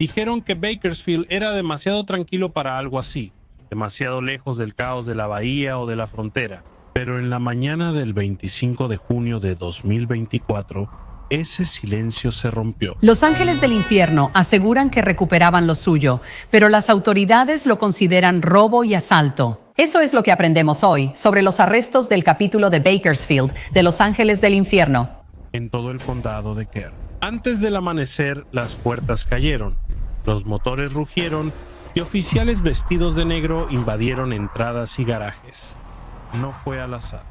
Dijeron que Bakersfield era demasiado tranquilo para algo así, demasiado lejos del caos de la bahía o de la frontera. Pero en la mañana del 25 de junio de 2024, ese silencio se rompió. Los ángeles del infierno aseguran que recuperaban lo suyo, pero las autoridades lo consideran robo y asalto. Eso es lo que aprendemos hoy sobre los arrestos del capítulo de Bakersfield de los ángeles del infierno. En todo el condado de Kern. Antes del amanecer, las puertas cayeron, los motores rugieron y oficiales vestidos de negro invadieron entradas y garajes. No fue al azar.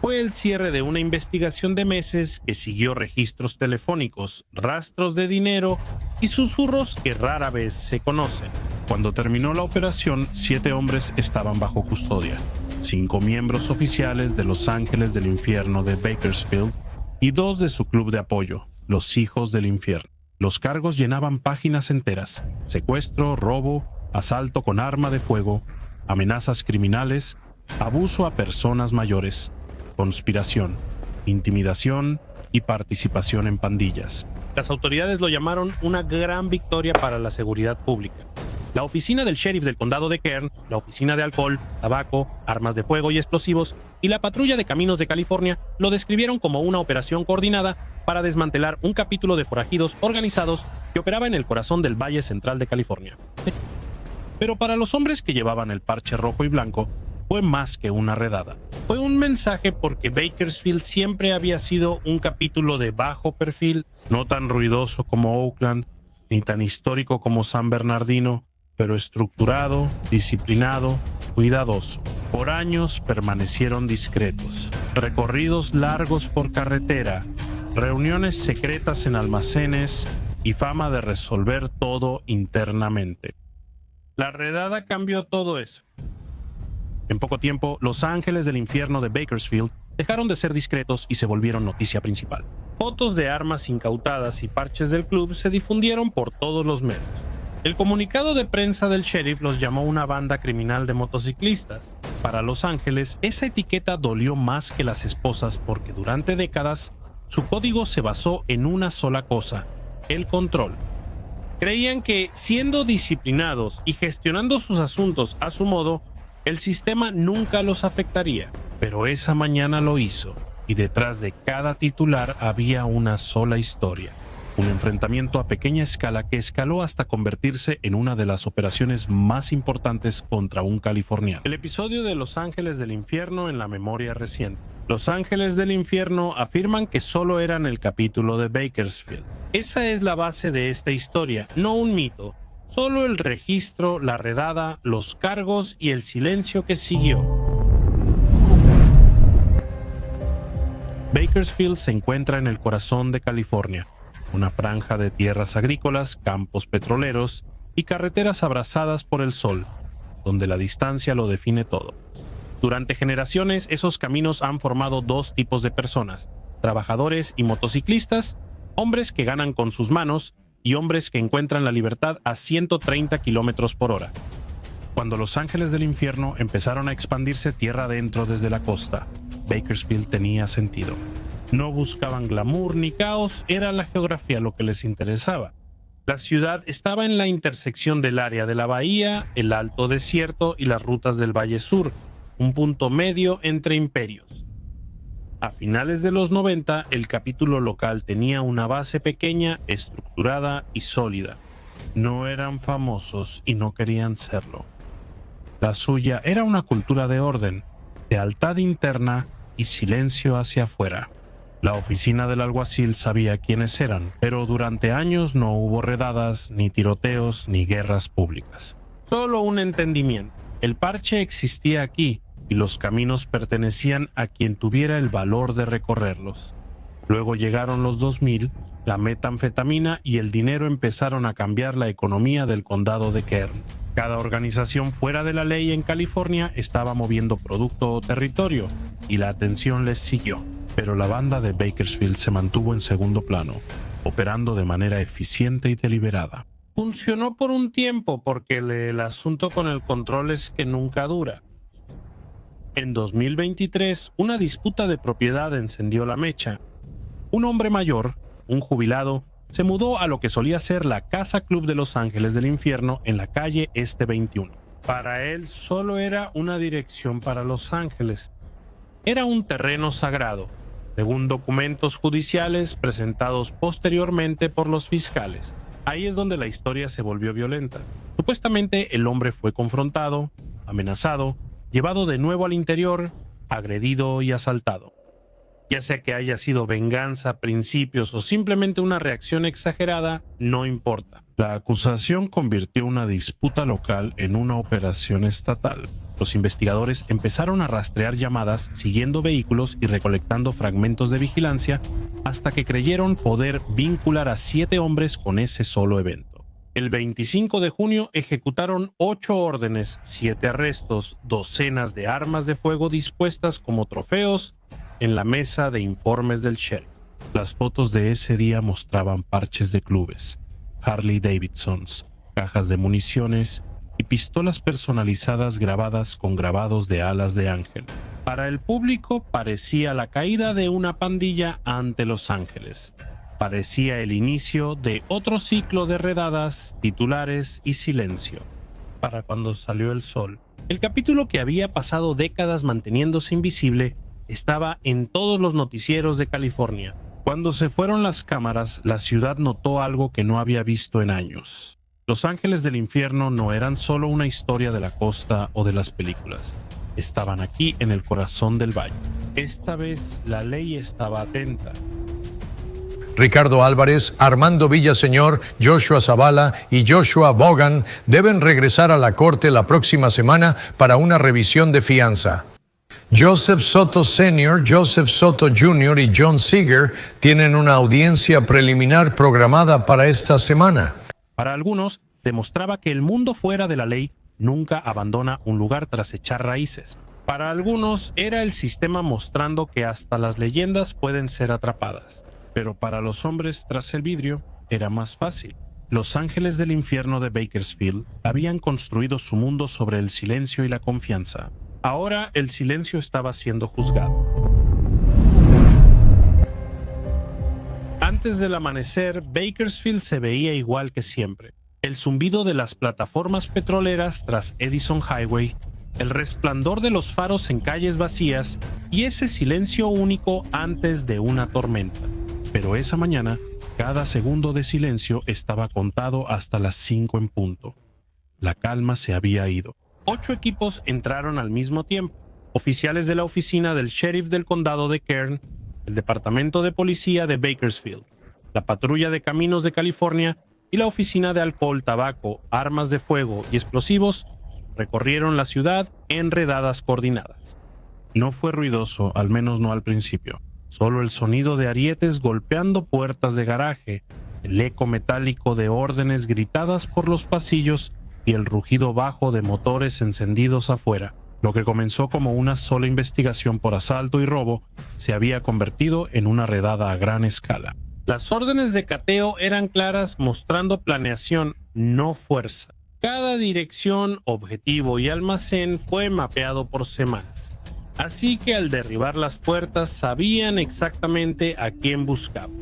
Fue el cierre de una investigación de meses que siguió registros telefónicos, rastros de dinero y susurros que rara vez se conocen. Cuando terminó la operación, 7 hombres estaban bajo custodia, 5 miembros oficiales de los Ángeles del Infierno de Bakersfield y 2 de su club de apoyo, los Hijos del Infierno. Los cargos llenaban páginas enteras: secuestro, robo, asalto con arma de fuego, amenazas criminales, abuso a personas mayores, conspiración, intimidación y participación en pandillas. Las autoridades lo llamaron una gran victoria para la seguridad pública. La oficina del sheriff del condado de Kern, la oficina de alcohol, tabaco, armas de fuego y explosivos y la patrulla de caminos de California lo describieron como una operación coordinada para desmantelar un capítulo de forajidos organizados que operaba en el corazón del Valle Central de California. Pero para los hombres que llevaban el parche rojo y blanco, fue más que una redada. Fue un mensaje porque Bakersfield siempre había sido un capítulo de bajo perfil, no tan ruidoso como Oakland, ni tan histórico como San Bernardino, pero estructurado, disciplinado, cuidadoso. Por años permanecieron discretos. Recorridos largos por carretera, reuniones secretas en almacenes y fama de resolver todo internamente. La redada cambió todo eso. En poco tiempo, los Ángeles del Infierno de Bakersfield dejaron de ser discretos y se volvieron noticia principal. Fotos de armas incautadas y parches del club se difundieron por todos los medios. El comunicado de prensa del sheriff los llamó una banda criminal de motociclistas. Para Los Ángeles, esa etiqueta dolió más que las esposas porque durante décadas su código se basó en una sola cosa: el control. Creían que, siendo disciplinados y gestionando sus asuntos a su modo, el sistema nunca los afectaría. Pero esa mañana lo hizo, y detrás de cada titular había una sola historia. Un enfrentamiento a pequeña escala que escaló hasta convertirse en una de las operaciones más importantes contra un californiano. El episodio de Los Ángeles del Infierno en la memoria reciente. Los Ángeles del Infierno afirman que solo eran el capítulo de Bakersfield. Esa es la base de esta historia, no un mito. Solo el registro, la redada, los cargos y el silencio que siguió. Bakersfield se encuentra en el corazón de California, una franja de tierras agrícolas, campos petroleros y carreteras abrazadas por el sol, donde la distancia lo define todo. Durante generaciones, esos caminos han formado 2 tipos de personas: trabajadores y motociclistas, hombres que ganan con sus manos y hombres que encuentran la libertad a 130 kilómetros por hora. Cuando los Ángeles del Infierno empezaron a expandirse tierra adentro desde la costa, Bakersfield tenía sentido. No buscaban glamour ni caos, era la geografía lo que les interesaba. La ciudad estaba en la intersección del área de la bahía, el Alto Desierto y las rutas del Valle Sur, un punto medio entre imperios. A finales de los 90, el capítulo local tenía una base pequeña, estructurada y sólida. No eran famosos y no querían serlo. La suya era una cultura de orden, lealtad interna y silencio hacia afuera. La oficina del alguacil sabía quiénes eran, pero durante años no hubo redadas, ni tiroteos, ni guerras públicas. Solo un entendimiento. El parche existía aquí, y los caminos pertenecían a quien tuviera el valor de recorrerlos. Luego llegaron los 2000, la metanfetamina y el dinero empezaron a cambiar la economía del condado de Kern. Cada organización fuera de la ley en California estaba moviendo producto o territorio, y la atención les siguió. Pero la banda de Bakersfield se mantuvo en segundo plano, operando de manera eficiente y deliberada. Funcionó por un tiempo porque el asunto con el control es que nunca dura. En 2023, una disputa de propiedad encendió la mecha. Un hombre mayor, un jubilado, se mudó a lo que solía ser la Casa Club de Los Ángeles del Infierno en la calle Este 21. Para él solo era una dirección para Los Ángeles. Era un terreno sagrado, según documentos judiciales presentados posteriormente por los fiscales. Ahí es donde la historia se volvió violenta. Supuestamente el hombre fue confrontado, amenazado, llevado de nuevo al interior, agredido y asaltado. Ya sea que haya sido venganza, principios o simplemente una reacción exagerada, no importa. La acusación convirtió una disputa local en una operación estatal. Los investigadores empezaron a rastrear llamadas, siguiendo vehículos y recolectando fragmentos de vigilancia hasta que creyeron poder vincular a 7 hombres con ese solo evento. El 25 de junio ejecutaron 8 órdenes, 7 arrestos, docenas de armas de fuego dispuestas como trofeos en la mesa de informes del sheriff. Las fotos de ese día mostraban parches de clubes, Harley Davidsons, cajas de municiones y pistolas personalizadas grabadas con grabados de alas de ángel. Para el público parecía la caída de una pandilla ante Los Ángeles. Parecía el inicio de otro ciclo de redadas, titulares y silencio. Para cuando salió el sol, el capítulo que había pasado décadas manteniéndose invisible estaba en todos los noticieros de California. Cuando se fueron las cámaras, la ciudad notó algo que no había visto en años. Los Ángeles del Infierno no eran solo una historia de la costa o de las películas. Estaban aquí en el corazón del valle. Esta vez la ley estaba atenta. Ricardo Álvarez, Armando Villaseñor, Joshua Zavala y Joshua Bogan deben regresar a la corte la próxima semana para una revisión de fianza. Joseph Soto Sr., Joseph Soto Jr. y John Seeger tienen una audiencia preliminar programada para esta semana. Para algunos, demostraba que el mundo fuera de la ley nunca abandona un lugar tras echar raíces. Para algunos, era el sistema mostrando que hasta las leyendas pueden ser atrapadas. Pero para los hombres tras el vidrio, era más fácil. Los Ángeles del Infierno de Bakersfield habían construido su mundo sobre el silencio y la confianza. Ahora el silencio estaba siendo juzgado. Antes del amanecer, Bakersfield se veía igual que siempre. El zumbido de las plataformas petroleras tras Edison Highway, el resplandor de los faros en calles vacías y ese silencio único antes de una tormenta. Pero esa mañana, cada segundo de silencio estaba contado hasta las 5 en punto. La calma se había ido. 8 equipos entraron al mismo tiempo. Oficiales de la oficina del sheriff del condado de Kern, el departamento de policía de Bakersfield, la patrulla de caminos de California y la oficina de alcohol, tabaco, armas de fuego y explosivos recorrieron la ciudad en redadas coordinadas. No fue ruidoso, al menos no al principio. Solo el sonido de arietes golpeando puertas de garaje, el eco metálico de órdenes gritadas por los pasillos y el rugido bajo de motores encendidos afuera. Lo que comenzó como una sola investigación por asalto y robo se había convertido en una redada a gran escala. Las órdenes de cateo eran claras, mostrando planeación, no fuerza. Cada dirección, objetivo y almacén fue mapeado por semanas. Así que al derribar las puertas sabían exactamente a quién buscaban.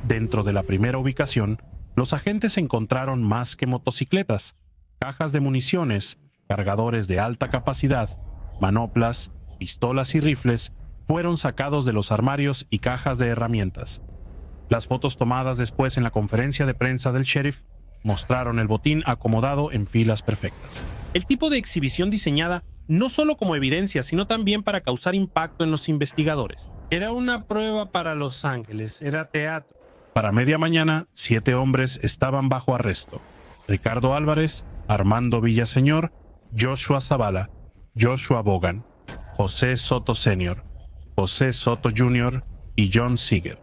Dentro de la primera ubicación, los agentes encontraron más que motocicletas, cajas de municiones, cargadores de alta capacidad, manoplas, pistolas y rifles fueron sacados de los armarios y cajas de herramientas. Las fotos tomadas después en la conferencia de prensa del sheriff mostraron el botín acomodado en filas perfectas. El tipo de exhibición diseñada no solo como evidencia, sino también para causar impacto en los investigadores. Era una prueba para Los Ángeles, era teatro. Para media mañana, 7 hombres estaban bajo arresto. Ricardo Álvarez, Armando Villaseñor, Joshua Zavala, Joshua Bogan, José Soto Sr., José Soto Jr. y John Seeger.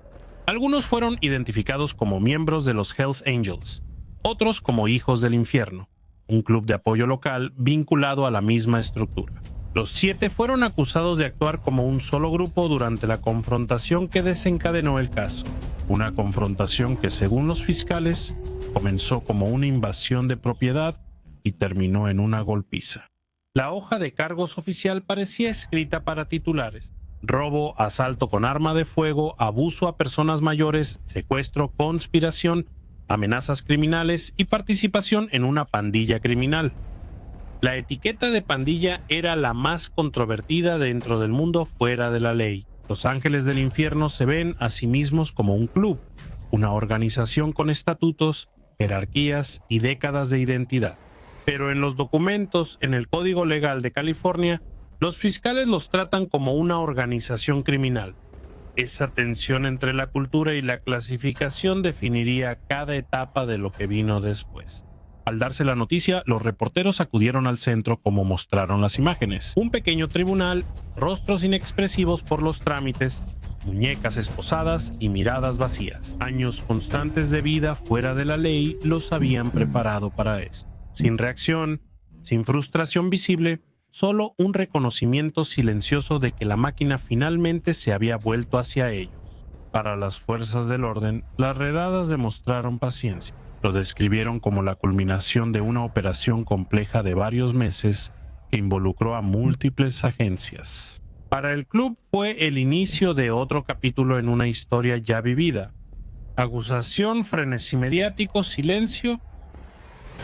Algunos fueron identificados como miembros de los Hells Angels, otros como Hijos del Infierno, un club de apoyo local vinculado a la misma estructura. Los 7 fueron acusados de actuar como un solo grupo durante la confrontación que desencadenó el caso. Una confrontación que, según los fiscales, comenzó como una invasión de propiedad y terminó en una golpiza. La hoja de cargos oficial parecía escrita para titulares. robo, asalto con arma de fuego, abuso a personas mayores, secuestro, conspiración, amenazas criminales y participación en una pandilla criminal. La etiqueta de pandilla era la más controvertida dentro del mundo fuera de la ley. Los Ángeles del Infierno se ven a sí mismos como un club, una organización con estatutos, jerarquías y décadas de identidad. Pero en los documentos, en el Código Legal de California, los fiscales los tratan como una organización criminal. Esa tensión entre la cultura y la clasificación definiría cada etapa de lo que vino después. Al darse la noticia, los reporteros acudieron al centro como mostraron las imágenes. Un pequeño tribunal, rostros inexpresivos por los trámites, muñecas esposadas y miradas vacías. Años constantes de vida fuera de la ley los habían preparado para esto. Sin reacción, sin frustración visible, solo un reconocimiento silencioso de que la máquina finalmente se había vuelto hacia ellos. Para las fuerzas del orden, las redadas demostraron paciencia. Lo describieron como la culminación de una operación compleja de varios meses que involucró a múltiples agencias. Para el club fue el inicio de otro capítulo en una historia ya vivida. Acusación, frenesí mediático, silencio.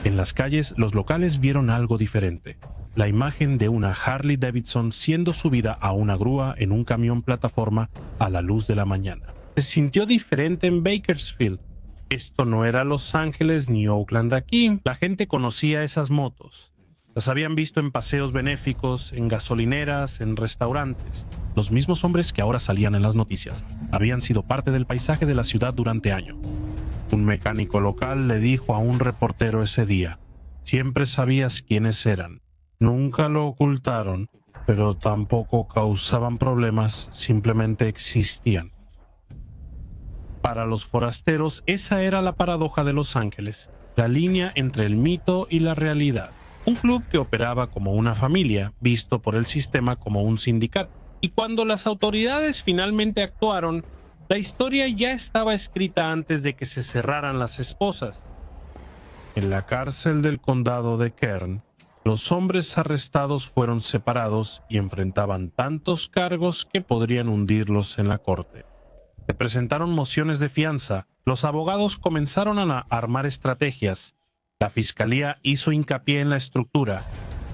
En las calles, los locales vieron algo diferente. La imagen de una Harley Davidson siendo subida a una grúa en un camión plataforma a la luz de la mañana. Se sintió diferente en Bakersfield. Esto no era Los Ángeles ni Oakland aquí. La gente conocía esas motos. Las habían visto en paseos benéficos, en gasolineras, en restaurantes. Los mismos hombres que ahora salían en las noticias habían sido parte del paisaje de la ciudad durante años. Un mecánico local le dijo a un reportero ese día: siempre sabías quiénes eran. Nunca lo ocultaron, pero tampoco causaban problemas, simplemente existían. Para los forasteros, esa era la paradoja de Los Ángeles, la línea entre el mito y la realidad. Un club que operaba como una familia, visto por el sistema como un sindicato. Y cuando las autoridades finalmente actuaron, la historia ya estaba escrita antes de que se cerraran las esposas. En la cárcel del condado de Kern, los hombres arrestados fueron separados y enfrentaban tantos cargos que podrían hundirlos en la corte. Se presentaron mociones de fianza, los abogados comenzaron a armar estrategias, la fiscalía hizo hincapié en la estructura,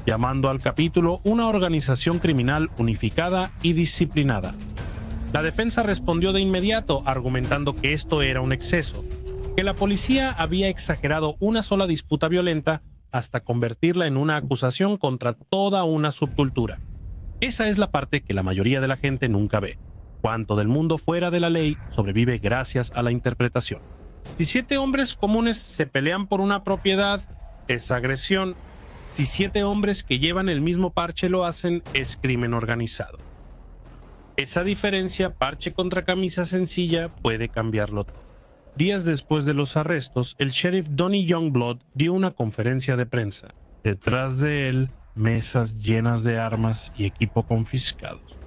llamando al capítulo una organización criminal unificada y disciplinada. La defensa respondió de inmediato argumentando que esto era un exceso, que la policía había exagerado una sola disputa violenta hasta convertirla en una acusación contra toda una subcultura. Esa es la parte que la mayoría de la gente nunca ve. Cuánto del mundo fuera de la ley sobrevive gracias a la interpretación. Si 7 hombres comunes se pelean por una propiedad, es agresión. Si 7 hombres que llevan el mismo parche lo hacen, es crimen organizado. Esa diferencia, parche contra camisa sencilla, puede cambiarlo todo. Días después de los arrestos, el sheriff Donnie Youngblood dio una conferencia de prensa. Detrás de él, mesas llenas de armas y equipo confiscados.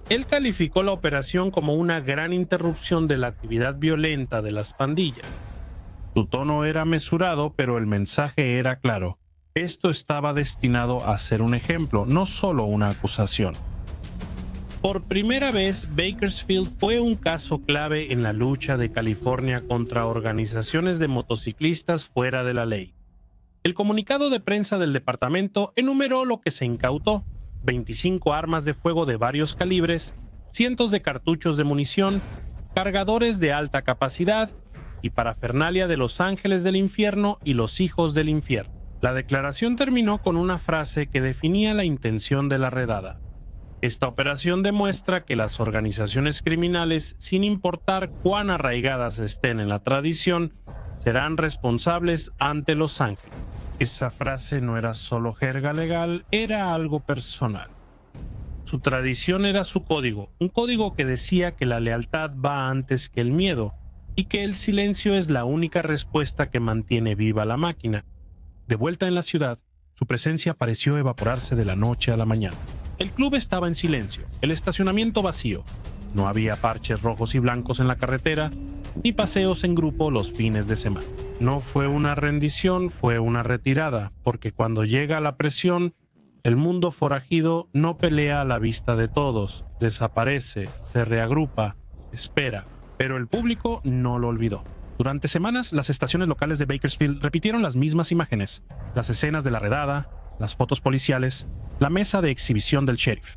Él calificó la operación como una gran interrupción de la actividad violenta de las pandillas. Su tono era mesurado, pero el mensaje era claro. Esto estaba destinado a ser un ejemplo, no solo una acusación. Por primera vez, Bakersfield fue un caso clave en la lucha de California contra organizaciones de motociclistas fuera de la ley. El comunicado de prensa del departamento enumeró lo que se incautó: 25 armas de fuego de varios calibres, cientos de cartuchos de munición, cargadores de alta capacidad y parafernalia de Los Ángeles del Infierno y los Hijos del Infierno. La declaración terminó con una frase que definía la intención de la redada. Esta operación demuestra que las organizaciones criminales, sin importar cuán arraigadas estén en la tradición, serán responsables ante Los Ángeles. Esa frase no era solo jerga legal, era algo personal. Su tradición era su código, un código que decía que la lealtad va antes que el miedo y que el silencio es la única respuesta que mantiene viva la máquina. De vuelta en la ciudad, su presencia pareció evaporarse de la noche a la mañana. El club estaba en silencio, el estacionamiento vacío. No había parches rojos y blancos en la carretera, ni paseos en grupo los fines de semana. No fue una rendición, fue una retirada, porque cuando llega la presión, El mundo forajido no pelea a la vista de todos, desaparece, se reagrupa, espera, pero el público no lo olvidó. Durante semanas, las estaciones locales de Bakersfield repitieron las mismas imágenes, las escenas de la redada, las fotos policiales, la mesa de exhibición del sheriff.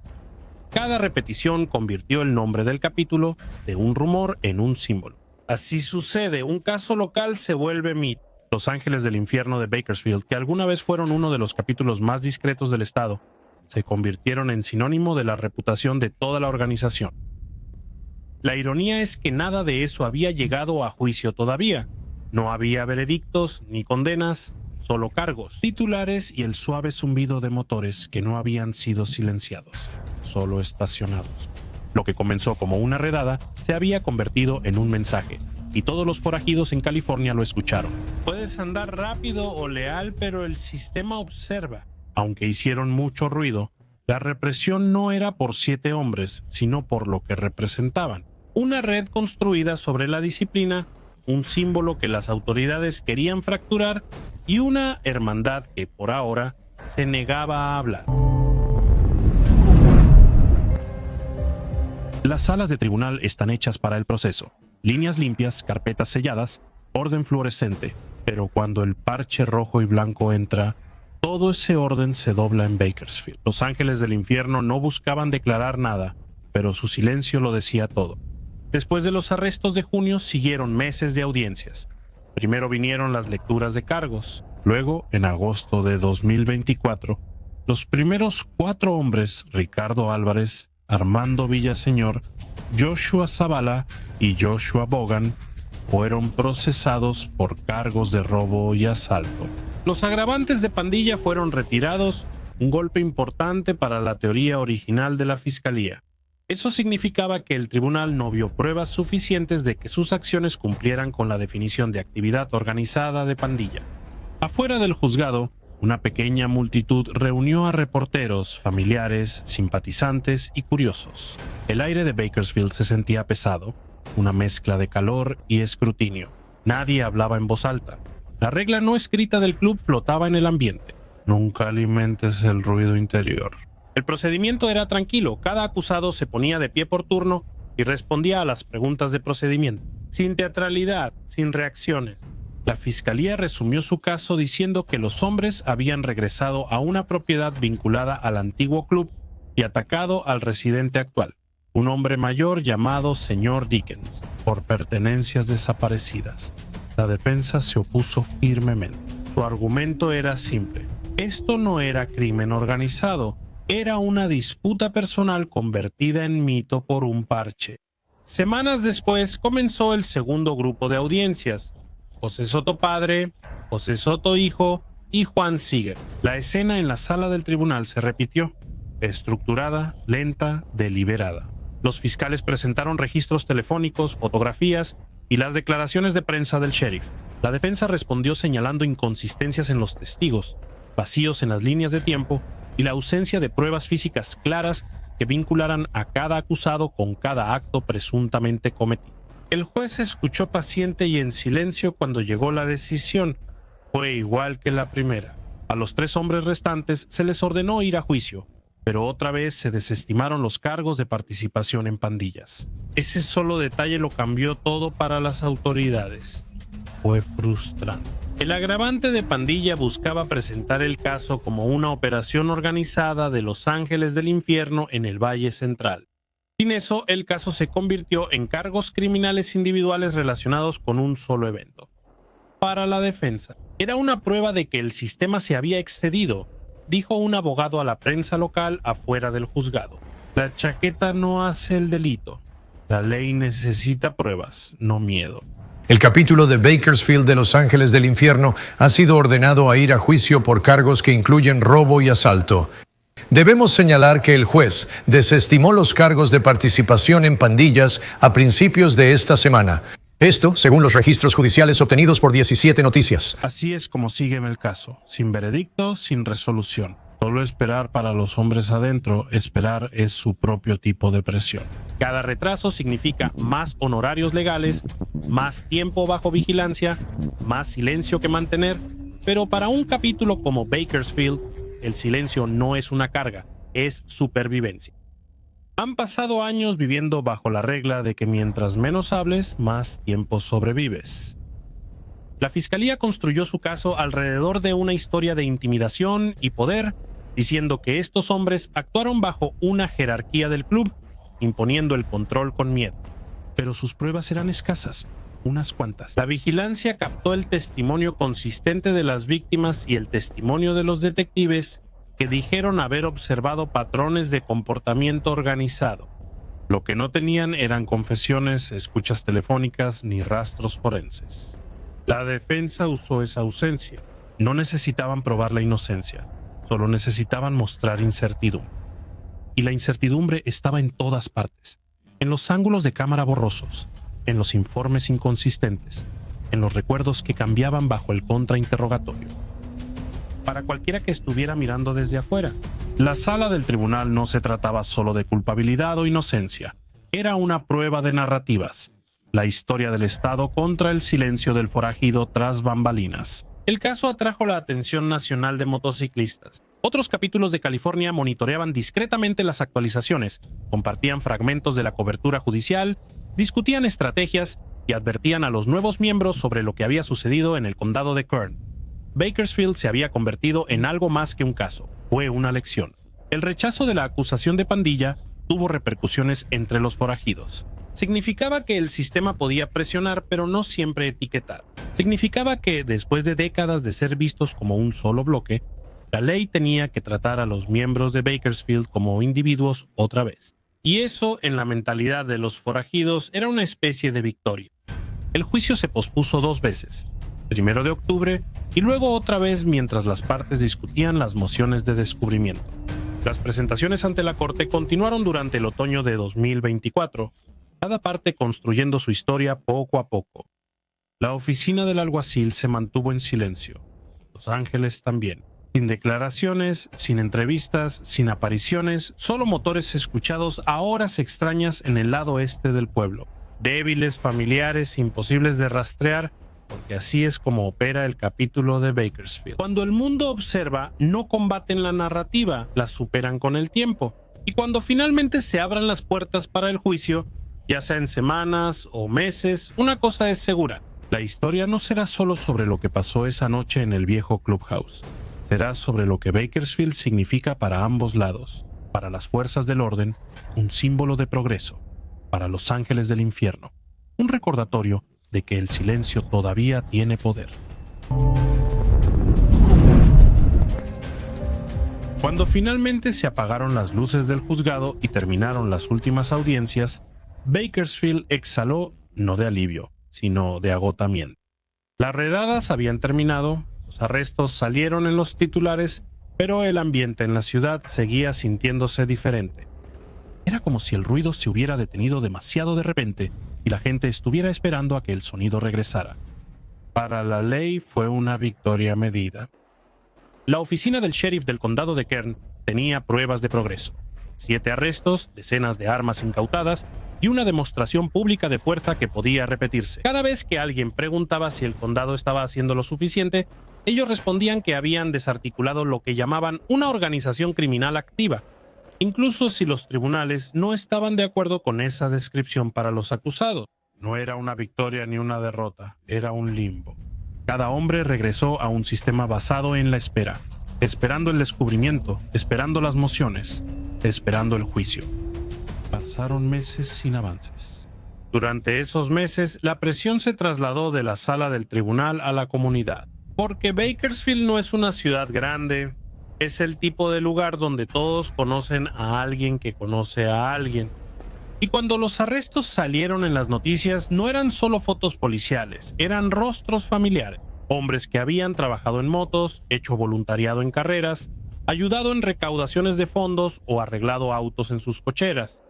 Cada repetición convirtió el nombre del capítulo de un rumor en un símbolo. Así sucede, un caso local se vuelve mito. Los Ángeles del Infierno de Bakersfield, que alguna vez fueron uno de los capítulos más discretos del estado, se convirtieron en sinónimo de la reputación de toda la organización. La ironía es que nada de eso había llegado a juicio todavía. No había veredictos ni condenas, solo cargos, titulares y el suave zumbido de motores que no habían sido silenciados, solo estacionados. Lo que comenzó como una redada se había convertido en un mensaje, y todos los forajidos en California lo escucharon. Puedes andar rápido o leal, pero el sistema observa. Aunque hicieron mucho ruido, la represión no era por 7 hombres, sino por lo que representaban. Una red construida sobre la disciplina, un símbolo que las autoridades querían fracturar y una hermandad que por ahora se negaba a hablar. Las salas de tribunal están hechas para el proceso. Líneas limpias, carpetas selladas, orden fluorescente. Pero cuando el parche rojo y blanco entra, todo ese orden se dobla en Bakersfield. Los Ángeles del Infierno no buscaban declarar nada, pero su silencio lo decía todo. Después de los arrestos de junio siguieron meses de audiencias. Primero vinieron las lecturas de cargos. Luego, en agosto de 2024, los primeros 4 hombres, Ricardo Álvarez, Armando Villaseñor, Joshua Zavala y Joshua Bogan, fueron procesados por cargos de robo y asalto. Los agravantes de pandilla fueron retirados, un golpe importante para la teoría original de la fiscalía. Eso significaba que el tribunal no vio pruebas suficientes de que sus acciones cumplieran con la definición de actividad organizada de pandilla. Afuera del juzgado, una pequeña multitud reunió a reporteros, familiares, simpatizantes y curiosos. El aire de Bakersfield se sentía pesado, una mezcla de calor y escrutinio. Nadie hablaba en voz alta. La regla no escrita del club flotaba en el ambiente. Nunca alimentes el ruido interior. El procedimiento era tranquilo. Cada acusado se ponía de pie por turno y respondía a las preguntas de procedimiento, sin teatralidad, sin reacciones. La fiscalía resumió su caso diciendo que los hombres habían regresado a una propiedad vinculada al antiguo club y atacado al residente actual, un hombre mayor llamado Sr. Dickens, por pertenencias desaparecidas. La defensa se opuso firmemente. Su argumento era simple. Esto no era crimen organizado, era una disputa personal convertida en mito por un parche. Semanas después comenzó el segundo grupo de audiencias. José Soto padre, José Soto hijo y Juan Seeger. La escena en la sala del tribunal se repitió, estructurada, lenta, deliberada. Los fiscales presentaron registros telefónicos, fotografías y las declaraciones de prensa del sheriff. La defensa respondió señalando inconsistencias en los testigos, vacíos en las líneas de tiempo y la ausencia de pruebas físicas claras que vincularan a cada acusado con cada acto presuntamente cometido. El juez escuchó paciente y en silencio cuando llegó la decisión. Fue igual que la primera. A los 3 hombres restantes se les ordenó ir a juicio, pero otra vez se desestimaron los cargos de participación en pandillas. Ese solo detalle lo cambió todo para las autoridades. Fue frustrante. El agravante de pandilla buscaba presentar el caso como una operación organizada de los Ángeles del Infierno en el Valle Central. Sin eso, el caso se convirtió en cargos criminales individuales relacionados con un solo evento. Para la defensa, era una prueba de que el sistema se había excedido, dijo un abogado a la prensa local afuera del juzgado. La chaqueta no hace el delito. La ley necesita pruebas, no miedo. El capítulo de Bakersfield de Los Ángeles del Infierno ha sido ordenado a ir a juicio por cargos que incluyen robo y asalto. Debemos señalar que el juez desestimó los cargos de participación en pandillas a principios de esta semana. Esto, según los registros judiciales obtenidos por 17 Noticias. Así es como sigue el caso, sin veredicto, sin resolución. Solo esperar para los hombres adentro, esperar es su propio tipo de presión. Cada retraso significa más honorarios legales, más tiempo bajo vigilancia, más silencio que mantener, pero para un capítulo como Bakersfield, el silencio no es una carga, es supervivencia. Han pasado años viviendo bajo la regla de que mientras menos hables, más tiempo sobrevives. La fiscalía construyó su caso alrededor de una historia de intimidación y poder, diciendo que estos hombres actuaron bajo una jerarquía del club, imponiendo el control con miedo. Pero sus pruebas eran escasas, unas cuantas. La vigilancia captó el testimonio consistente de las víctimas y el testimonio de los detectives que dijeron haber observado patrones de comportamiento organizado. Lo que no tenían eran confesiones, escuchas telefónicas ni rastros forenses. La defensa usó esa ausencia. No necesitaban probar la inocencia, solo necesitaban mostrar incertidumbre. Y la incertidumbre estaba en todas partes, en los ángulos de cámara borrosos, en los informes inconsistentes, en los recuerdos que cambiaban bajo el contrainterrogatorio. Para cualquiera que estuviera mirando desde afuera, la sala del tribunal no se trataba solo de culpabilidad o inocencia, era una prueba de narrativas, la historia del Estado contra el silencio del forajido tras bambalinas. El caso atrajo la atención nacional de motociclistas. Otros capítulos de California monitoreaban discretamente las actualizaciones, compartían fragmentos de la cobertura judicial, discutían estrategias y advertían a los nuevos miembros sobre lo que había sucedido en el condado de Kern. Bakersfield se había convertido en algo más que un caso, fue una lección. El rechazo de la acusación de pandilla tuvo repercusiones entre los forajidos. Significaba que el sistema podía presionar, pero no siempre etiquetar. Significaba que, después de décadas de ser vistos como un solo bloque, la ley tenía que tratar a los miembros de Bakersfield como individuos otra vez. Y eso, en la mentalidad de los forajidos, era una especie de victoria. El juicio se pospuso 2 veces, 1 de octubre y luego otra vez mientras las partes discutían las mociones de descubrimiento. Las presentaciones ante la corte continuaron durante el otoño de 2024, cada parte construyendo su historia poco a poco. La oficina del alguacil se mantuvo en silencio. Los Ángeles también. Sin declaraciones, sin entrevistas, sin apariciones, solo motores escuchados a horas extrañas en el lado este del pueblo. Débiles, familiares, imposibles de rastrear, porque así es como opera el capítulo de Bakersfield. Cuando el mundo observa, no combaten la narrativa, la superan con el tiempo. Y cuando finalmente se abran las puertas para el juicio, ya sea en semanas o meses, una cosa es segura. La historia no será solo sobre lo que pasó esa noche en el viejo clubhouse. Será sobre lo que Bakersfield significa para ambos lados. Para las fuerzas del orden, un símbolo de progreso. Para los ángeles del infierno, un recordatorio de que el silencio todavía tiene poder. Cuando finalmente se apagaron las luces del juzgado y terminaron las últimas audiencias, Bakersfield exhaló no de alivio, sino de agotamiento. Las redadas habían terminado, los arrestos salieron en los titulares, pero el ambiente en la ciudad seguía sintiéndose diferente. Era como si el ruido se hubiera detenido demasiado de repente y la gente estuviera esperando a que el sonido regresara. Para la ley fue una victoria medida. La oficina del sheriff del condado de Kern tenía pruebas de progreso. 7 arrestos, decenas de armas incautadas y una demostración pública de fuerza que podía repetirse. Cada vez que alguien preguntaba si el condado estaba haciendo lo suficiente, ellos respondían que habían desarticulado lo que llamaban una organización criminal activa, incluso si los tribunales no estaban de acuerdo con esa descripción para los acusados. No era una victoria ni una derrota, era un limbo. Cada hombre regresó a un sistema basado en la espera, esperando el descubrimiento, esperando las mociones, esperando el juicio. Pasaron meses sin avances. Durante esos meses, la presión se trasladó de la sala del tribunal a la comunidad. Porque Bakersfield no es una ciudad grande, es el tipo de lugar donde todos conocen a alguien que conoce a alguien. Y cuando los arrestos salieron en las noticias, no eran solo fotos policiales, eran rostros familiares. Hombres que habían trabajado en motos, hecho voluntariado en carreras, ayudado en recaudaciones de fondos o arreglado autos en sus cocheras.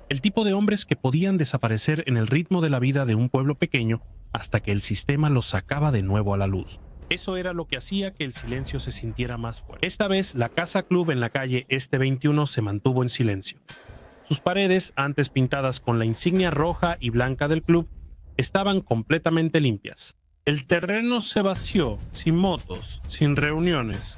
El tipo de hombres que podían desaparecer en el ritmo de la vida de un pueblo pequeño hasta que el sistema los sacaba de nuevo a la luz. Eso era lo que hacía que el silencio se sintiera más fuerte. Esta vez, la Casa Club en la calle Este 21 se mantuvo en silencio. Sus paredes, antes pintadas con la insignia roja y blanca del club, estaban completamente limpias. El terreno se vació, sin motos, sin reuniones.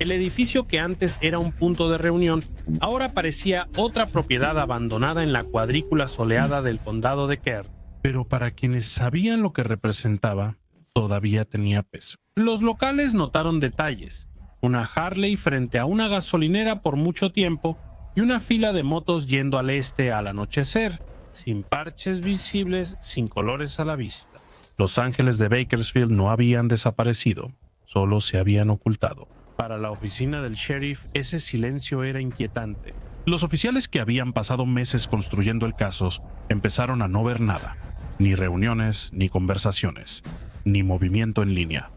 El edificio que antes era un punto de reunión, ahora parecía otra propiedad abandonada en la cuadrícula soleada del condado de Kerr. Pero para quienes sabían lo que representaba, todavía tenía peso. Los locales notaron detalles: una Harley frente a una gasolinera por mucho tiempo y una fila de motos yendo al este al anochecer, sin parches visibles, sin colores a la vista. Los ángeles de Bakersfield no habían desaparecido, solo se habían ocultado. Para la oficina del sheriff, ese silencio era inquietante. Los oficiales que habían pasado meses construyendo el caso empezaron a no ver nada. Ni reuniones, ni conversaciones, ni movimiento en línea.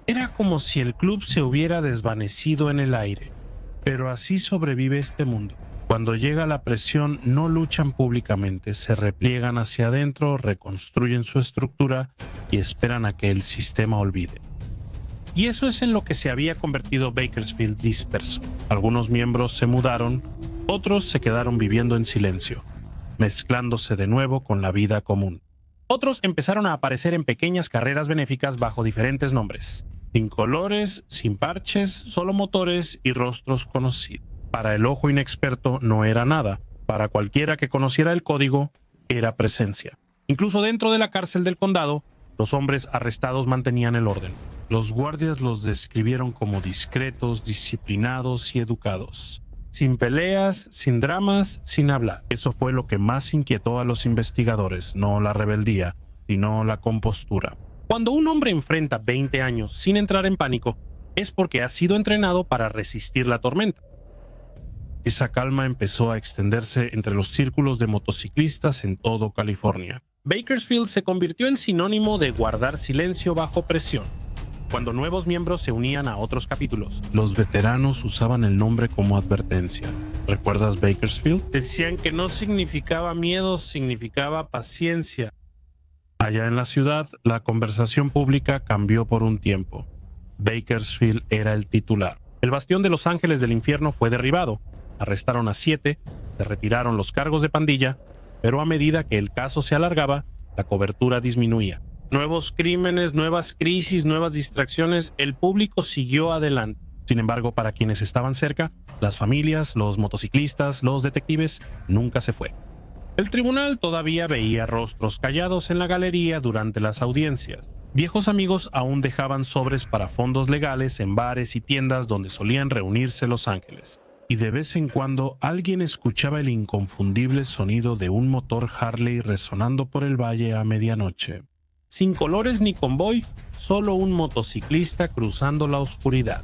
Era como si el club se hubiera desvanecido en el aire. Pero así sobrevive este mundo. Cuando llega la presión, no luchan públicamente, se repliegan hacia adentro, reconstruyen su estructura y esperan a que el sistema olvide. Y eso es en lo que se había convertido Bakersfield disperso. Algunos miembros se mudaron, otros se quedaron viviendo en silencio, mezclándose de nuevo con la vida común. Otros empezaron a aparecer en pequeñas carreras benéficas bajo diferentes nombres, sin colores, sin parches, solo motores y rostros conocidos. Para el ojo inexperto no era nada, para cualquiera que conociera el código, era presencia. Incluso dentro de la cárcel del condado, los hombres arrestados mantenían el orden. Los guardias los describieron como discretos, disciplinados y educados. Sin peleas, sin dramas, sin hablar. Eso fue lo que más inquietó a los investigadores, no la rebeldía, sino la compostura. Cuando un hombre enfrenta 20 años sin entrar en pánico, es porque ha sido entrenado para resistir la tormenta. Esa calma empezó a extenderse entre los círculos de motociclistas en todo California. Bakersfield se convirtió en sinónimo de guardar silencio bajo presión. Cuando nuevos miembros se unían a otros capítulos, los veteranos usaban el nombre como advertencia. ¿Recuerdas Bakersfield? Decían que no significaba miedo, significaba paciencia. Allá en la ciudad, la conversación pública cambió por un tiempo. Bakersfield era el titular. El bastión de los ángeles del infierno fue derribado. Arrestaron a 7, se retiraron los cargos de pandilla, pero a medida que el caso se alargaba, la cobertura disminuía. Nuevos crímenes, nuevas crisis, nuevas distracciones, el público siguió adelante. Sin embargo, para quienes estaban cerca, las familias, los motociclistas, los detectives, nunca se fue. El tribunal todavía veía rostros callados en la galería durante las audiencias. Viejos amigos aún dejaban sobres para fondos legales en bares y tiendas donde solían reunirse los ángeles. Y de vez en cuando alguien escuchaba el inconfundible sonido de un motor Harley resonando por el valle a medianoche. Sin colores ni convoy, solo un motociclista cruzando la oscuridad.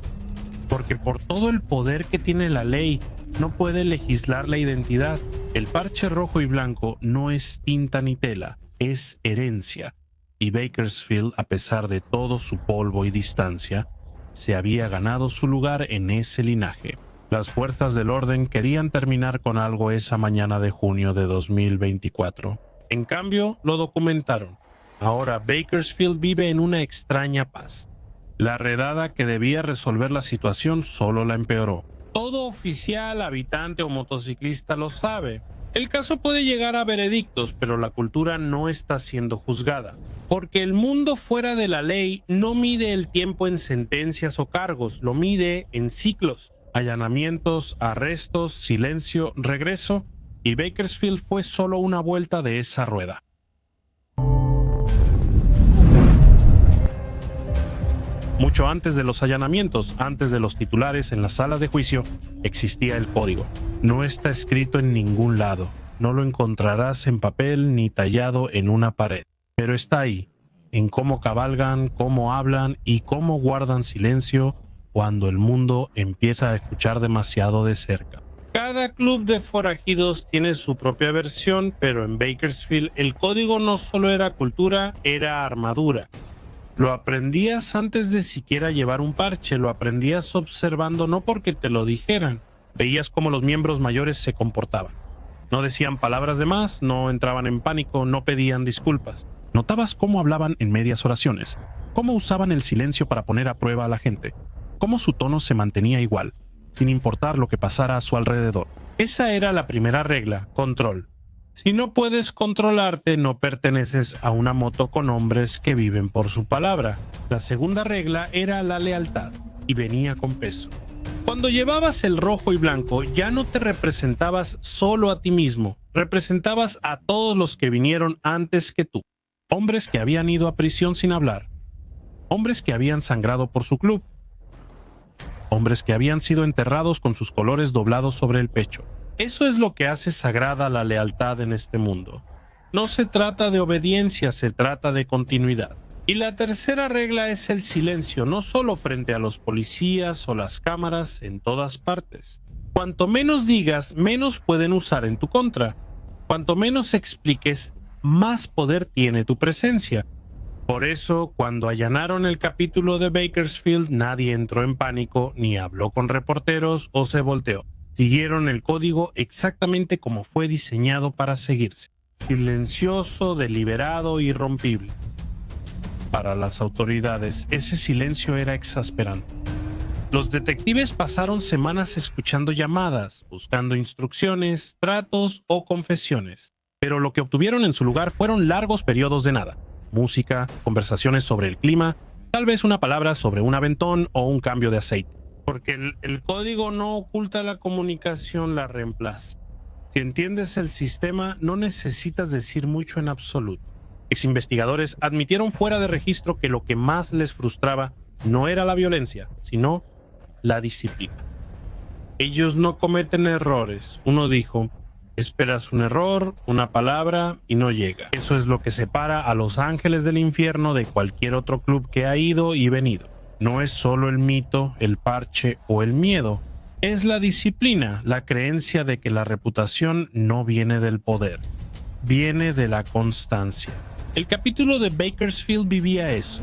Porque por todo el poder que tiene la ley, no puede legislar la identidad. El parche rojo y blanco no es tinta ni tela, es herencia. Y Bakersfield, a pesar de todo su polvo y distancia, se había ganado su lugar en ese linaje. Las fuerzas del orden querían terminar con algo esa mañana de junio de 2024. En cambio, lo documentaron. Ahora Bakersfield vive en una extraña paz. La redada que debía resolver la situación solo la empeoró. Todo oficial, habitante o motociclista lo sabe. El caso puede llegar a veredictos, pero la cultura no está siendo juzgada. Porque el mundo fuera de la ley no mide el tiempo en sentencias o cargos, lo mide en ciclos. Allanamientos, arrestos, silencio, regreso, y Bakersfield fue solo una vuelta de esa rueda. Mucho antes de los allanamientos, antes de los titulares en las salas de juicio, existía el código. No está escrito en ningún lado, no lo encontrarás en papel ni tallado en una pared, pero está ahí, en cómo cabalgan, cómo hablan y cómo guardan silencio cuando el mundo empieza a escuchar demasiado de cerca. Cada club de forajidos tiene su propia versión, pero en Bakersfield el código no solo era cultura, era armadura. Lo aprendías antes de siquiera llevar un parche, lo aprendías observando, no porque te lo dijeran. Veías cómo los miembros mayores se comportaban. No decían palabras de más, no entraban en pánico, no pedían disculpas. Notabas cómo hablaban en medias oraciones, cómo usaban el silencio para poner a prueba a la gente, cómo su tono se mantenía igual, sin importar lo que pasara a su alrededor. Esa era la primera regla, control. Si no puedes controlarte, no perteneces a una moto con hombres que viven por su palabra. La segunda regla era la lealtad. y venía con peso. Cuando llevabas el rojo y blanco, ya no te representabas solo a ti mismo, representabas a todos los que vinieron antes que tú. Hombres que habían ido a prisión sin hablar, hombres que habían sangrado por su club, hombres que habían sido enterrados con sus colores doblados sobre el pecho. Eso es lo que hace sagrada la lealtad en este mundo. No se trata de obediencia, se trata de continuidad. Y la tercera regla es el silencio, no solo frente a los policías o las cámaras, en todas partes. Cuanto menos digas, menos pueden usar en tu contra. Cuanto menos expliques, más poder tiene tu presencia. Por eso, cuando allanaron el capítulo de Bakersfield, nadie entró en pánico, ni habló con reporteros o se volteó. Siguieron el código exactamente como fue diseñado para seguirse. Silencioso, deliberado, irrompible. Para las autoridades, ese silencio era exasperante. Los detectives pasaron semanas escuchando llamadas, buscando instrucciones, tratos o confesiones. Pero lo que obtuvieron en su lugar fueron largos periodos de nada. Música, conversaciones sobre el clima, tal vez una palabra sobre un aventón o un cambio de aceite. Porque el código no oculta la comunicación, la reemplaza. Si entiendes el sistema, no necesitas decir mucho en absoluto. Exinvestigadores admitieron fuera de registro que lo que más les frustraba no era la violencia, sino la disciplina. Ellos no cometen errores. Uno dijo, esperas un error, una palabra y no llega. Eso es lo que separa a los ángeles del infierno de cualquier otro club que ha ido y venido. No es solo el mito, el parche o el miedo. Es la disciplina, la creencia de que la reputación no viene del poder, viene de la constancia. El capítulo de Bakersfield vivía eso.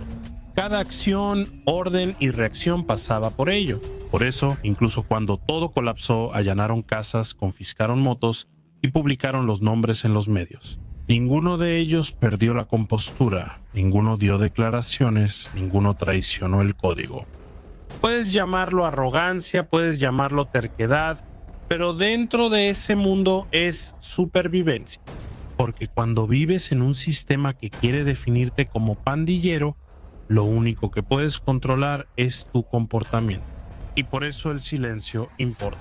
Cada acción, orden y reacción pasaba por ello. Por eso, incluso cuando todo colapsó, allanaron casas, confiscaron motos y publicaron los nombres en los medios. Ninguno de ellos perdió la compostura, ninguno dio declaraciones, ninguno traicionó el código. Puedes llamarlo arrogancia, puedes llamarlo terquedad, pero dentro de ese mundo es supervivencia. Porque cuando vives en un sistema que quiere definirte como pandillero, lo único que puedes controlar es tu comportamiento. Y por eso el silencio importa.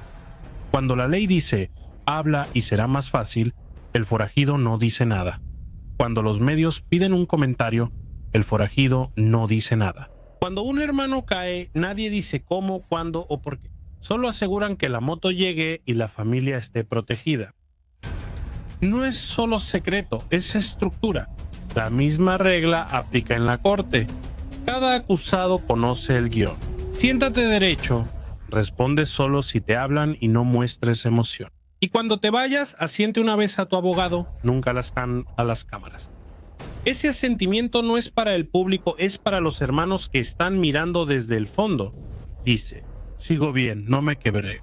Cuando la ley dice, habla y será más fácil, el forajido no dice nada. Cuando los medios piden un comentario, el forajido no dice nada. Cuando un hermano cae, nadie dice cómo, cuándo o por qué. Solo aseguran que la moto llegue y la familia esté protegida. No es solo secreto, es estructura. La misma regla aplica en la corte. Cada acusado conoce el guión. Siéntate derecho, responde solo si te hablan y no muestres emoción. Y cuando te vayas, asiente una vez a tu abogado, nunca a las cámaras. Ese asentimiento no es para el público, es para los hermanos que están mirando desde el fondo. Dice, sigo bien, no me quebré.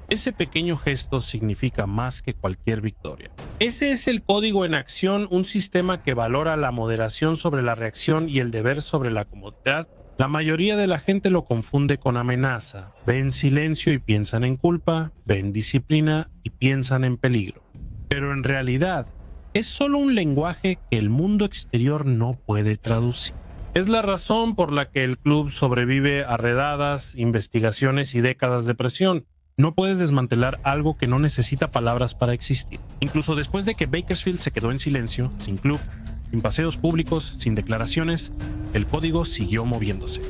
Ese pequeño gesto significa más que cualquier victoria. Ese es el código en acción, un sistema que valora la moderación sobre la reacción y el deber sobre la comodidad. La mayoría de la gente lo confunde con amenaza. Ven silencio y piensan en culpa, ven disciplina y piensan en peligro. Pero en realidad, es solo un lenguaje que el mundo exterior no puede traducir. Es la razón por la que el club sobrevive a redadas, investigaciones y décadas de presión. No puedes desmantelar algo que no necesita palabras para existir. Incluso después de que Bakersfield se quedó en silencio, sin club, sin paseos públicos, sin declaraciones, el código siguió moviéndose.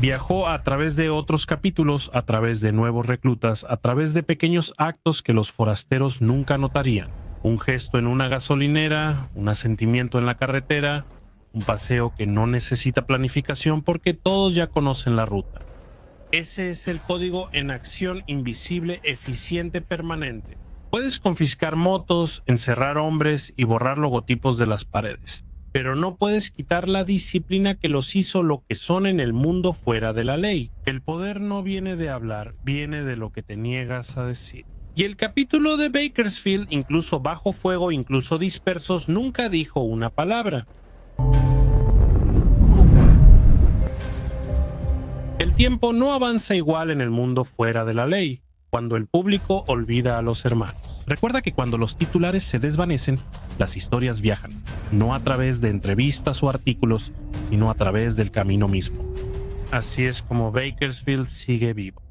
Viajó a través de otros capítulos, a través de nuevos reclutas, a través de pequeños actos que los forasteros nunca notarían. Un gesto en una gasolinera, un asentimiento en la carretera, un paseo que no necesita planificación porque todos ya conocen la ruta. Ese es el código en acción invisible, eficiente, permanente. Puedes confiscar motos, encerrar hombres y borrar logotipos de las paredes, pero no puedes quitar la disciplina que los hizo lo que son en el mundo fuera de la ley. El poder no viene de hablar, viene de lo que te niegas a decir. Y el capítulo de Bakersfield, incluso bajo fuego, incluso dispersos, nunca dijo una palabra. El tiempo no avanza igual en el mundo fuera de la ley, cuando el público olvida a los hermanos. Recuerda que cuando los titulares se desvanecen, las historias viajan, no a través de entrevistas o artículos, sino a través del camino mismo. Así es como Bakersfield sigue vivo.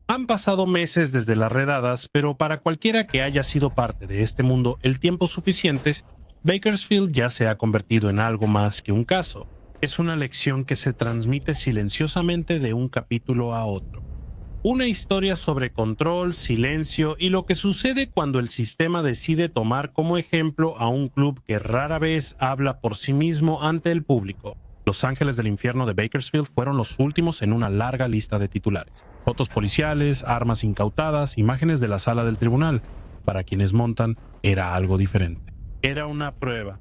Han pasado meses desde las redadas, pero para cualquiera que haya sido parte de este mundo el tiempo suficiente, Bakersfield ya se ha convertido en algo más que un caso. Es una lección que se transmite silenciosamente de un capítulo a otro. Una historia sobre control, silencio y lo que sucede cuando el sistema decide tomar como ejemplo a un club que rara vez habla por sí mismo ante el público. Los Ángeles del Infierno de Bakersfield fueron los últimos en una larga lista de titulares. Fotos policiales, armas incautadas, imágenes de la sala del tribunal. Para quienes montan, era algo diferente. Era una prueba.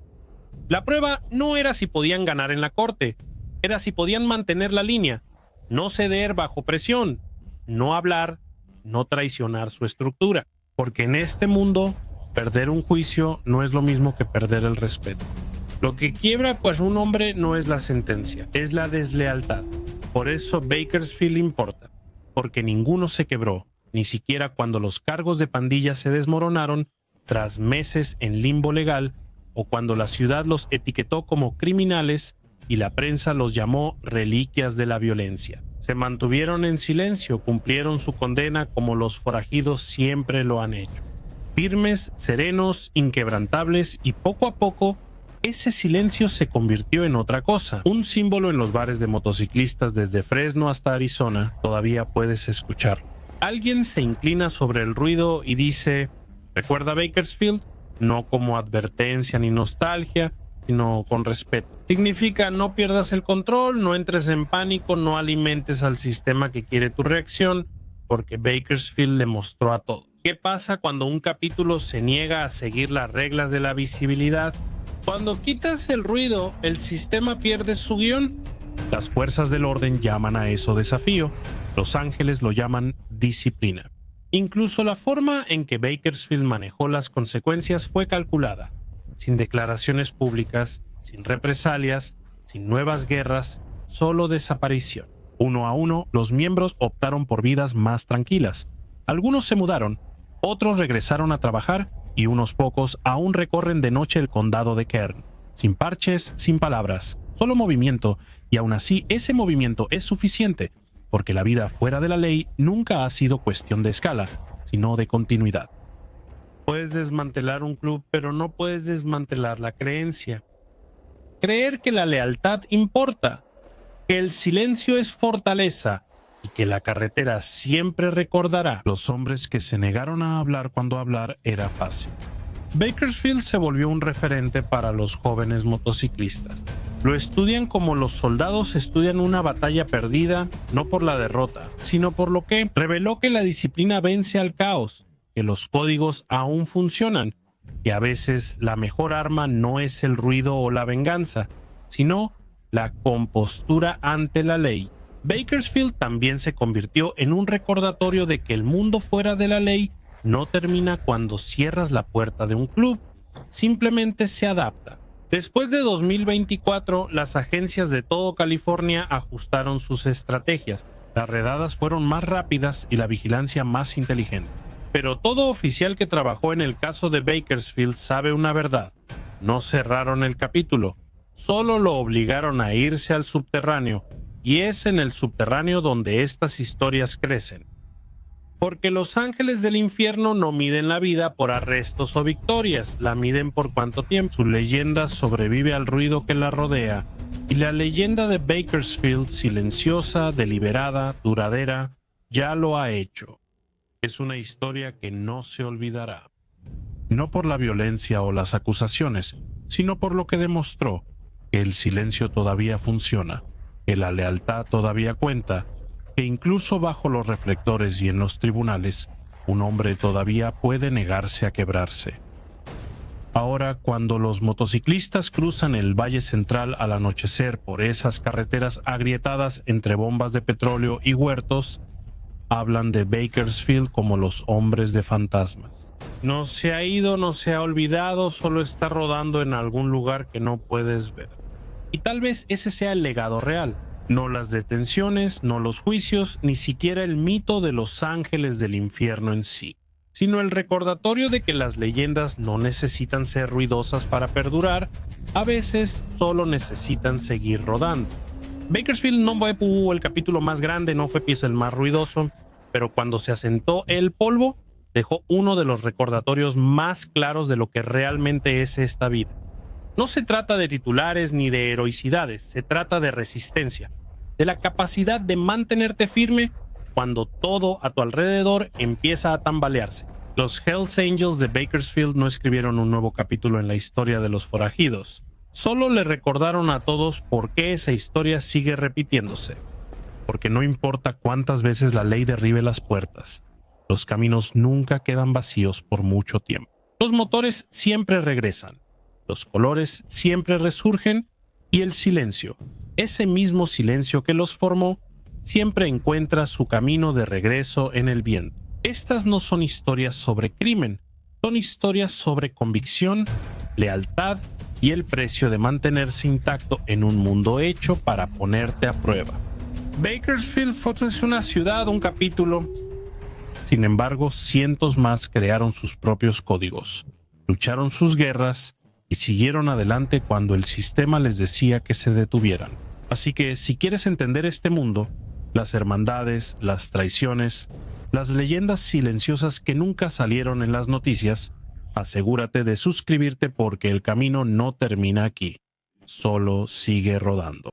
La prueba no era si podían ganar en la corte, era si podían mantener la línea, no ceder bajo presión, no hablar, no traicionar su estructura. Porque en este mundo, perder un juicio no es lo mismo que perder el respeto. Lo que quiebra pues un hombre no es la sentencia, es la deslealtad. Por eso Bakersfield importa, porque ninguno se quebró, ni siquiera cuando los cargos de pandilla se desmoronaron tras meses en limbo legal o cuando la ciudad los etiquetó como criminales y la prensa los llamó reliquias de la violencia. Se mantuvieron en silencio, cumplieron su condena como los forajidos siempre lo han hecho. Firmes, serenos, inquebrantables y poco a poco ese silencio se convirtió en otra cosa. Un símbolo en los bares de motociclistas desde Fresno hasta Arizona, todavía puedes escucharlo. Alguien se inclina sobre el ruido y dice, ¿recuerda Bakersfield? No como advertencia ni nostalgia, sino con respeto. Significa no pierdas el control, no entres en pánico, no alimentes al sistema que quiere tu reacción, porque Bakersfield le mostró a todos. ¿Qué pasa cuando un capítulo se niega a seguir las reglas de la visibilidad? Cuando quitas el ruido, el sistema pierde su guión. Las fuerzas del orden llaman a eso desafío. Los Ángeles lo llaman disciplina. Incluso la forma en que Bakersfield manejó las consecuencias fue calculada. Sin declaraciones públicas, sin represalias, sin nuevas guerras, solo desaparición. Uno a uno, los miembros optaron por vidas más tranquilas. Algunos se mudaron, otros regresaron a trabajar y unos pocos aún recorren de noche el condado de Kern, sin parches, sin palabras, solo movimiento, y aún así ese movimiento es suficiente, porque la vida fuera de la ley nunca ha sido cuestión de escala, sino de continuidad. Puedes desmantelar un club, pero no puedes desmantelar la creencia. Creer que la lealtad importa, que el silencio es fortaleza, y que la carretera siempre recordará los hombres que se negaron a hablar cuando hablar era fácil. Bakersfield se volvió un referente para los jóvenes motociclistas. Lo estudian como los soldados estudian una batalla perdida, no por la derrota, sino por lo que reveló que la disciplina vence al caos, que los códigos aún funcionan, que a veces la mejor arma no es el ruido o la venganza, sino la compostura ante la ley. Bakersfield también se convirtió en un recordatorio de que el mundo fuera de la ley no termina cuando cierras la puerta de un club, simplemente se adapta. Después de 2024, las agencias de todo California ajustaron sus estrategias. Las redadas fueron más rápidas y la vigilancia más inteligente. Pero todo oficial que trabajó en el caso de Bakersfield sabe una verdad. No cerraron el capítulo, solo lo obligaron a irse al subterráneo. Y es en el subterráneo donde estas historias crecen. Porque los ángeles del infierno no miden la vida por arrestos o victorias, la miden por cuánto tiempo. Su leyenda sobrevive al ruido que la rodea, y la leyenda de Bakersfield, silenciosa, deliberada, duradera, ya lo ha hecho. Es una historia que no se olvidará. No por la violencia o las acusaciones, sino por lo que demostró, que el silencio todavía funciona, que la lealtad todavía cuenta, que incluso bajo los reflectores y en los tribunales, un hombre todavía puede negarse a quebrarse. Ahora, cuando los motociclistas cruzan el Valle Central al anochecer por esas carreteras agrietadas entre bombas de petróleo y huertos, hablan de Bakersfield como los hombres de fantasmas. No se ha ido, no se ha olvidado, solo está rodando en algún lugar que no puedes ver. Y tal vez ese sea el legado real. No las detenciones, no los juicios, ni siquiera el mito de los ángeles del infierno en sí, sino el recordatorio de que las leyendas no necesitan ser ruidosas para perdurar, a veces solo necesitan seguir rodando. Bakersfield no fue el capítulo más grande, no fue el más ruidoso, pero cuando se asentó el polvo, dejó uno de los recordatorios más claros de lo que realmente es esta vida. No se trata de titulares ni de heroicidades, se trata de resistencia, de la capacidad de mantenerte firme cuando todo a tu alrededor empieza a tambalearse. Los Hells Angels de Bakersfield no escribieron un nuevo capítulo en la historia de los forajidos. Solo le recordaron a todos por qué esa historia sigue repitiéndose. Porque no importa cuántas veces la ley derribe las puertas, los caminos nunca quedan vacíos por mucho tiempo. Los motores siempre regresan, los colores siempre resurgen y el silencio, ese mismo silencio que los formó, siempre encuentra su camino de regreso en el viento. Estas no son historias sobre crimen, son historias sobre convicción, lealtad y el precio de mantenerse intacto en un mundo hecho para ponerte a prueba. Bakersfield es una ciudad, un capítulo. Sin embargo, cientos más crearon sus propios códigos, lucharon sus guerras y siguieron adelante cuando el sistema les decía que se detuvieran. Así que, si quieres entender este mundo, las hermandades, las traiciones, las leyendas silenciosas que nunca salieron en las noticias, asegúrate de suscribirte porque el camino no termina aquí, solo sigue rodando.